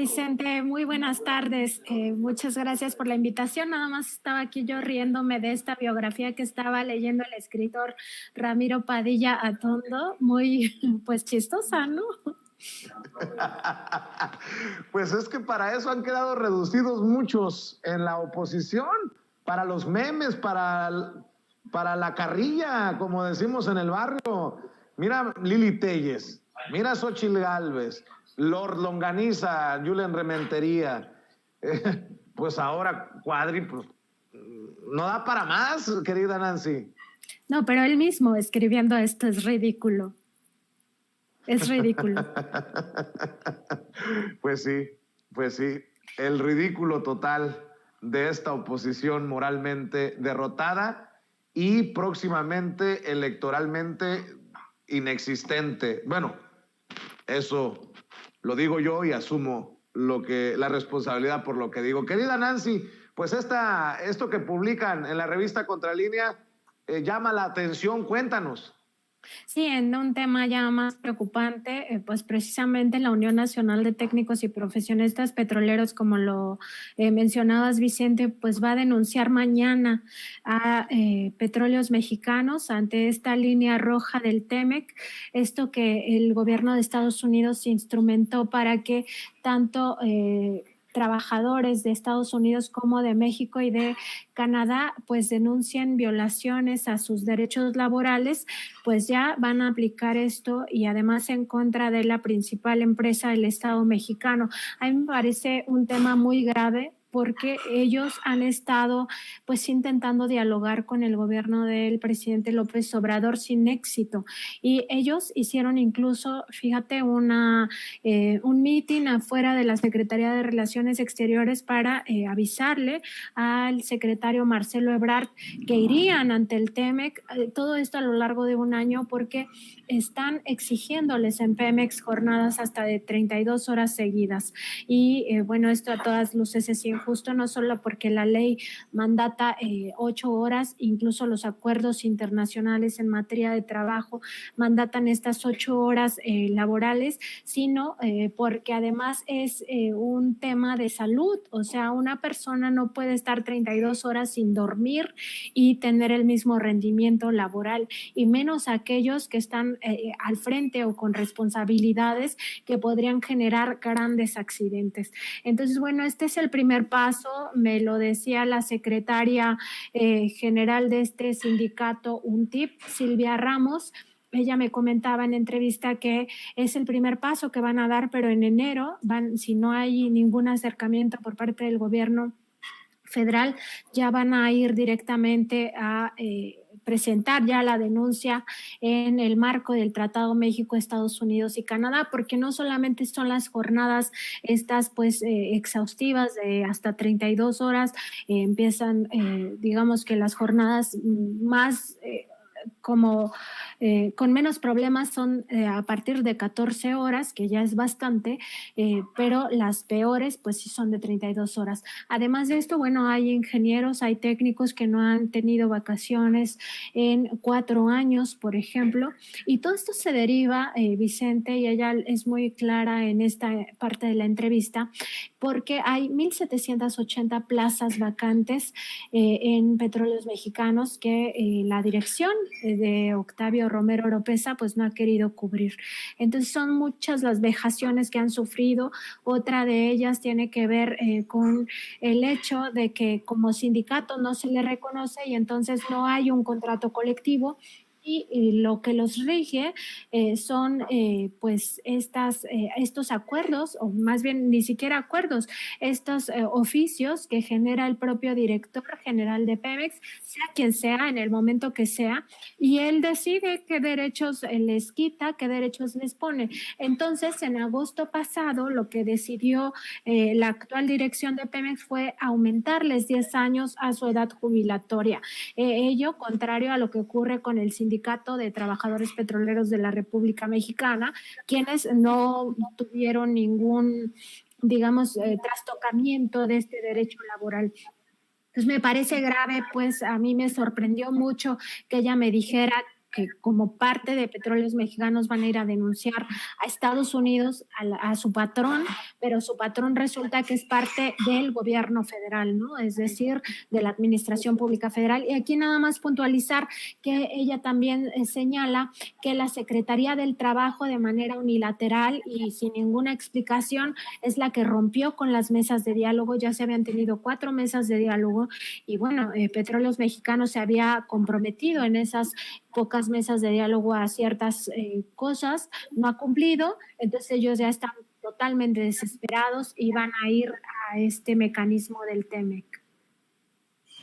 Vicente, muy buenas tardes. Muchas gracias por la invitación. Nada más estaba aquí yo riéndome de esta biografía que estaba leyendo el escritor Ramiro Padilla Atondo, muy pues chistosa, ¿no? Pues es que para eso han quedado reducidos muchos en la oposición, para los memes, para la carrilla, como decimos en el barrio. Mira Lili Telles, mira Xochitl Gálvez, Lord Longaniza, Julen Rementería. Pues ahora Cuadri, pues, no da para más, querida Nancy. No, pero él mismo escribiendo esto es ridículo. Es ridículo. Pues sí, el ridículo total de esta oposición moralmente derrotada y próximamente electoralmente inexistente. Bueno, eso lo digo yo y asumo la responsabilidad por lo que digo. Querida Nancy, pues esto que publican en la revista Contralínea llama la atención, cuéntanos. Sí, en un tema ya más preocupante, pues precisamente la Unión Nacional de Técnicos y Profesionistas Petroleros, como lo mencionabas, Vicente, pues va a denunciar mañana a Petróleos Mexicanos ante esta línea roja del TEMEC, esto que el gobierno de Estados Unidos instrumentó para que tanto trabajadores de Estados Unidos como de México y de Canadá pues denuncien violaciones a sus derechos laborales, pues ya van a aplicar esto y además en contra de la principal empresa del Estado mexicano. A mí me parece un tema muy grave porque ellos han estado pues intentando dialogar con el gobierno del presidente López Obrador sin éxito y ellos hicieron incluso, fíjate, un meeting afuera de la Secretaría de Relaciones Exteriores para avisarle al secretario Marcelo Ebrard que irían ante el TEMEC, todo esto a lo largo de un año porque están exigiéndoles en Pemex jornadas hasta de 32 horas seguidas y bueno, esto a todas luces es injusto, no solo porque la ley mandata 8 horas, incluso los acuerdos internacionales en materia de trabajo mandatan estas 8 horas laborales, sino porque además es un tema de salud, o sea, una persona no puede estar 32 horas sin dormir y tener el mismo rendimiento laboral, y menos aquellos que están al frente o con responsabilidades que podrían generar grandes accidentes. Entonces, bueno, este es el primer paso, me lo decía la secretaria general de este sindicato, UNTIP, Silvia Ramos. Ella me comentaba en entrevista que es el primer paso que van a dar, pero en enero si no hay ningún acercamiento por parte del gobierno federal, ya van a ir directamente a presentar ya la denuncia en el marco del Tratado México, Estados Unidos y Canadá, porque no solamente son las jornadas estas pues exhaustivas de hasta 32 horas, empiezan digamos que las jornadas más como con menos problemas son a partir de 14 horas, que ya es bastante, pero las peores pues sí son de 32 horas. Además de esto, bueno, hay ingenieros, hay técnicos que no han tenido vacaciones en 4 años, por ejemplo, y todo esto se deriva, Vicente, y ella es muy clara en esta parte de la entrevista, porque hay 1,780 plazas vacantes en Petróleos Mexicanos que la dirección de Octavio Romero Oropesa pues no ha querido cubrir. Entonces son muchas las vejaciones que han sufrido. Otra de ellas tiene que ver con el hecho de que como sindicato no se le reconoce y entonces no hay un contrato colectivo. Y lo que los rige son pues estos acuerdos, o más bien ni siquiera acuerdos, estos oficios que genera el propio director general de Pemex, sea quien sea, en el momento que sea, y él decide qué derechos les quita, qué derechos les pone. Entonces, en agosto pasado, lo que decidió la actual dirección de Pemex fue aumentarles 10 años a su edad jubilatoria. Ello contrario a lo que ocurre con el Sindicato de Trabajadores Petroleros de la República Mexicana, quienes no tuvieron ningún, digamos, trastocamiento de este derecho laboral. Entonces me parece grave, pues a mí me sorprendió mucho que ella me dijera que como parte de Petróleos Mexicanos van a ir a denunciar a Estados Unidos a su patrón, pero su patrón resulta que es parte del gobierno federal, ¿no? Es decir, de la Administración Pública Federal. Y aquí nada más puntualizar que ella también señala que la Secretaría del Trabajo de manera unilateral y sin ninguna explicación es la que rompió con las mesas de diálogo. Ya se habían tenido 4 mesas de diálogo y bueno, Petróleos Mexicanos se había comprometido en esas pocas mesas de diálogo a ciertas cosas, no ha cumplido, entonces ellos ya están totalmente desesperados y van a ir a este mecanismo del TEMEC.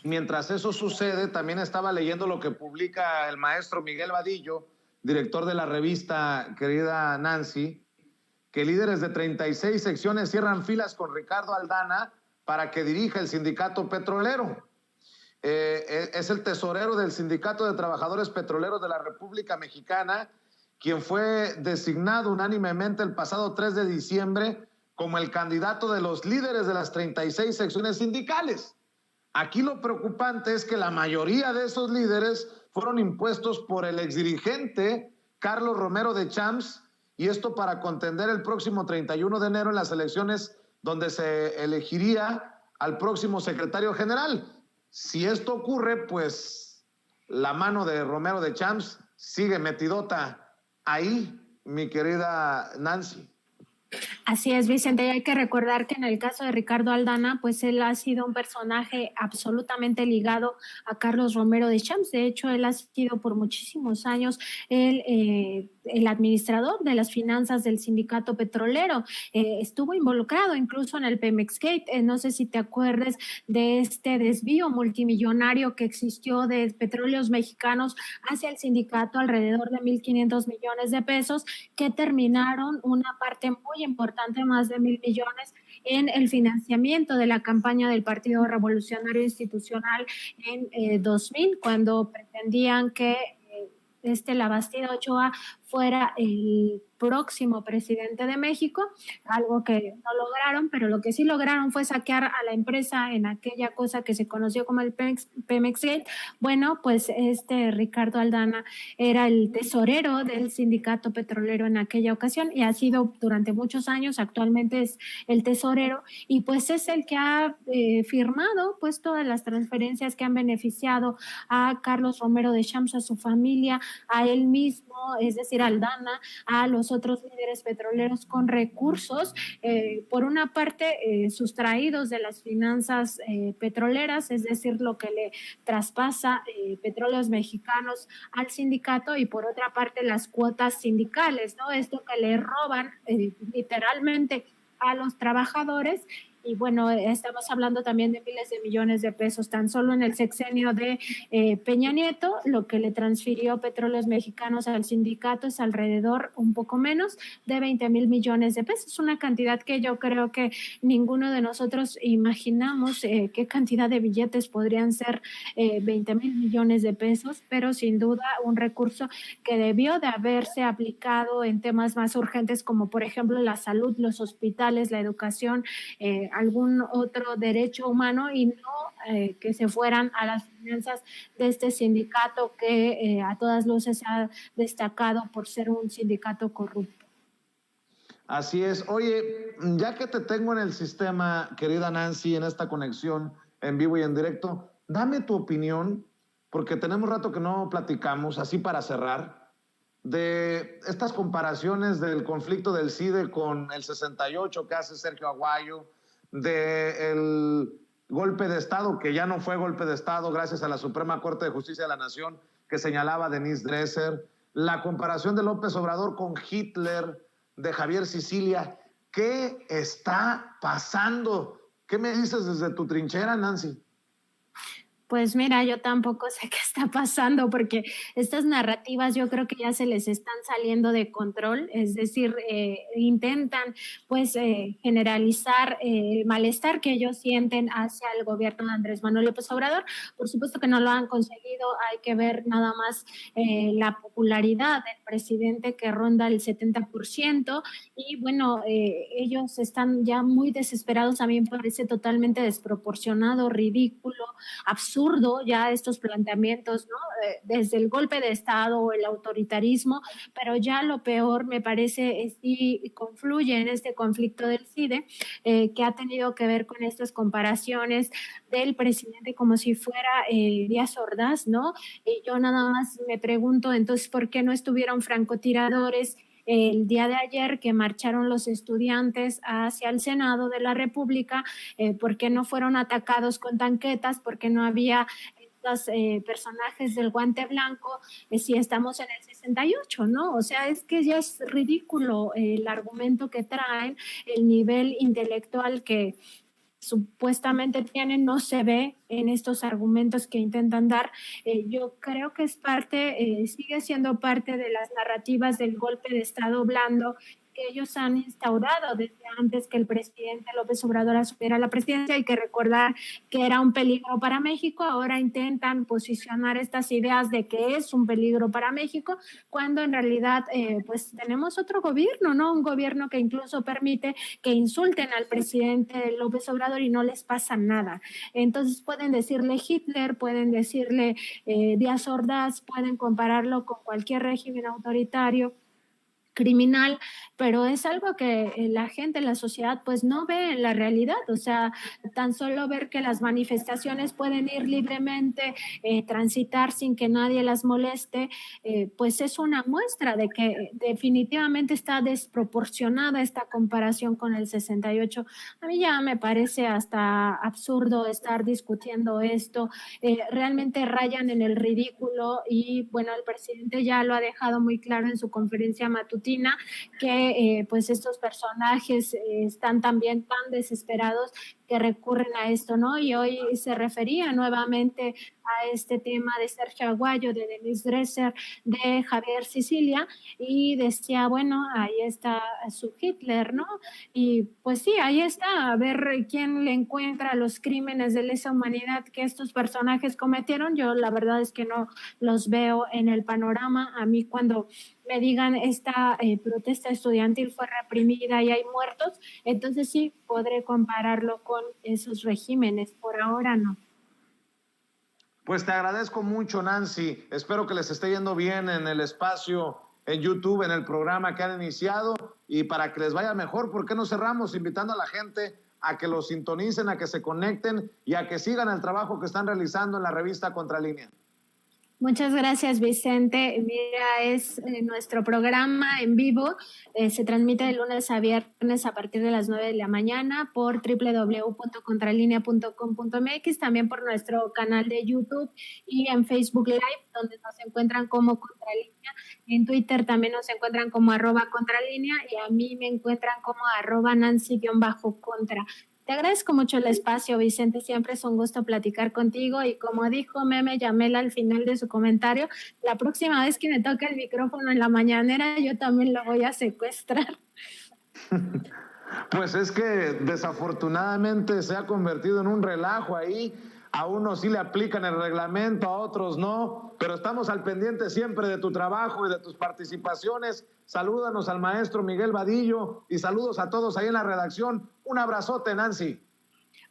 Mientras eso sucede, también estaba leyendo lo que publica el maestro Miguel Vadillo, director de la revista Querida Nancy, que líderes de 36 secciones cierran filas con Ricardo Aldana para que dirija el sindicato petrolero. Es el tesorero del Sindicato de Trabajadores Petroleros de la República Mexicana, quien fue designado unánimemente el pasado 3 de diciembre como el candidato de los líderes de las 36 secciones sindicales. Aquí lo preocupante es que la mayoría de esos líderes fueron impuestos por el exdirigente Carlos Romero de Champs, y esto para contender el próximo 31 de enero en las elecciones donde se elegiría al próximo secretario general. Si esto ocurre, pues la mano de Romero de Champs sigue metidota ahí, mi querida Nancy. Así es, Vicente, y hay que recordar que en el caso de Ricardo Aldana, pues él ha sido un personaje absolutamente ligado a Carlos Romero de Champs. De hecho, él ha sido por muchísimos años el administrador de las finanzas del sindicato petrolero. Estuvo involucrado incluso en el Pemexgate. No sé si te acuerdas de este desvío multimillonario que existió de Petróleos Mexicanos hacia el sindicato, alrededor de 1,500 millones de pesos, que terminaron una parte muy importante, más de 1,000 millones, en el financiamiento de la campaña del Partido Revolucionario Institucional en 2000, cuando pretendían que la Bastida Ochoa fuera el próximo presidente de México, algo que no lograron, pero lo que sí lograron fue saquear a la empresa en aquella cosa que se conoció como el Pemexgate. Bueno, pues Ricardo Aldana era el tesorero del sindicato petrolero en aquella ocasión y ha sido durante muchos años, actualmente es el tesorero y pues es el que ha firmado pues todas las transferencias que han beneficiado a Carlos Romero de Champs, a su familia, a él mismo, es decir, a Aldana, a los otros líderes petroleros con recursos, por una parte sustraídos de las finanzas petroleras, es decir, lo que le traspasa Petróleos Mexicanos al sindicato, y por otra parte las cuotas sindicales, ¿no? Esto que le roban literalmente a los trabajadores. Y bueno, estamos hablando también de miles de millones de pesos, tan solo en el sexenio de Peña Nieto, lo que le transfirió Petróleos Mexicanos al sindicato es alrededor, un poco menos, de 20,000 millones de pesos, una cantidad que yo creo que ninguno de nosotros imaginamos qué cantidad de billetes podrían ser 20,000 millones de pesos, pero sin duda un recurso que debió de haberse aplicado en temas más urgentes como por ejemplo la salud, los hospitales, la educación, algún otro derecho humano, y no que se fueran a las finanzas de este sindicato que a todas luces se ha destacado por ser un sindicato corrupto. Así es. Oye, ya que te tengo en el sistema, querida Nancy, en esta conexión en vivo y en directo, dame tu opinión, porque tenemos rato que no platicamos, así para cerrar, de estas comparaciones del conflicto del CIDE con el 68 que hace Sergio Aguayo, del golpe de Estado, que ya no fue golpe de Estado gracias a la Suprema Corte de Justicia de la Nación que señalaba Denise Dresser, la comparación de López Obrador con Hitler, de Javier Sicilia. ¿Qué está pasando? ¿Qué me dices desde tu trinchera, Nancy? Pues mira, yo tampoco sé qué está pasando porque estas narrativas yo creo que ya se les están saliendo de control, es decir, intentan pues generalizar el malestar que ellos sienten hacia el gobierno de Andrés Manuel López Obrador. Por supuesto que no lo han conseguido, hay que ver nada más la popularidad del presidente que ronda el 70% y bueno, ellos están ya muy desesperados, a mí me parece totalmente desproporcionado, ridículo, absurdo absurdo ya estos planteamientos, ¿no? Desde el golpe de Estado o el autoritarismo, pero ya lo peor me parece sí confluye en este conflicto del CIDE, que ha tenido que ver con estas comparaciones del presidente como si fuera Díaz Ordaz, ¿no? Y yo nada más me pregunto entonces por qué no estuvieron francotiradores el día de ayer que marcharon los estudiantes hacia el Senado de la República, por qué no fueron atacados con tanquetas, por qué no había estos personajes del guante blanco, si estamos en el 68, ¿no? O sea, es que ya es ridículo el argumento que traen, el nivel intelectual que supuestamente tienen, no se ve en estos argumentos que intentan dar. Yo creo que es parte, sigue siendo parte de las narrativas del golpe de Estado blando que ellos han instaurado desde antes que el presidente López Obrador asumiera la presidencia. Hay que recordar que era un peligro para México, ahora intentan posicionar estas ideas de que es un peligro para México, cuando en realidad pues tenemos otro gobierno, ¿no? Un gobierno que incluso permite que insulten al presidente López Obrador y no les pasa nada. Entonces pueden decirle Hitler, pueden decirle Díaz Ordaz, pueden compararlo con cualquier régimen autoritario, criminal, pero es algo que la gente, la sociedad, pues no ve en la realidad. O sea, tan solo ver que las manifestaciones pueden ir libremente, transitar sin que nadie las moleste, pues es una muestra de que definitivamente está desproporcionada esta comparación con el 68. A mí ya me parece hasta absurdo estar discutiendo esto, realmente rayan en el ridículo y bueno, el presidente ya lo ha dejado muy claro en su conferencia matutina, que pues estos personajes están también tan desesperados que recurren a esto, ¿no? Y hoy se refería nuevamente a este tema de Sergio Aguayo, de Denise Dresser, de Javier Sicilia, y decía, bueno, ahí está su Hitler, ¿no? Y pues sí, ahí está, a ver quién le encuentra los crímenes de lesa humanidad que estos personajes cometieron. Yo la verdad es que no los veo en el panorama. A mí cuando me digan esta protesta estudiantil fue reprimida y hay muertos, entonces sí podré compararlo con esos regímenes, por ahora no. Pues te agradezco mucho, Nancy. Espero que les esté yendo bien en el espacio, en YouTube, en el programa que han iniciado, y para que les vaya mejor, ¿por qué no cerramos invitando a la gente a que los sintonicen, a que se conecten y a que sigan el trabajo que están realizando en la revista Contralínea? Muchas gracias, Vicente. Mira, es nuestro programa en vivo. Se transmite de lunes a viernes a partir de las 9 de la mañana por www.contralinea.com.mx, también por nuestro canal de YouTube y en Facebook Live, donde nos encuentran como Contralínea. En Twitter también nos encuentran como @Contralínea y a mí me encuentran como @Nancy_Contra. Te agradezco mucho el espacio, Vicente. Siempre es un gusto platicar contigo. Y como dijo Meme Yamela al final de su comentario, la próxima vez que me toque el micrófono en la mañanera, yo también lo voy a secuestrar. Pues es que desafortunadamente se ha convertido en un relajo ahí. A unos sí le aplican el reglamento, a otros no, pero estamos al pendiente siempre de tu trabajo y de tus participaciones. Salúdanos al maestro Miguel Vadillo y saludos a todos ahí en la redacción. Un abrazote, Nancy.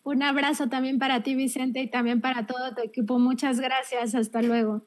Un abrazo también para ti, Vicente, y también para todo tu equipo. Muchas gracias. Hasta luego.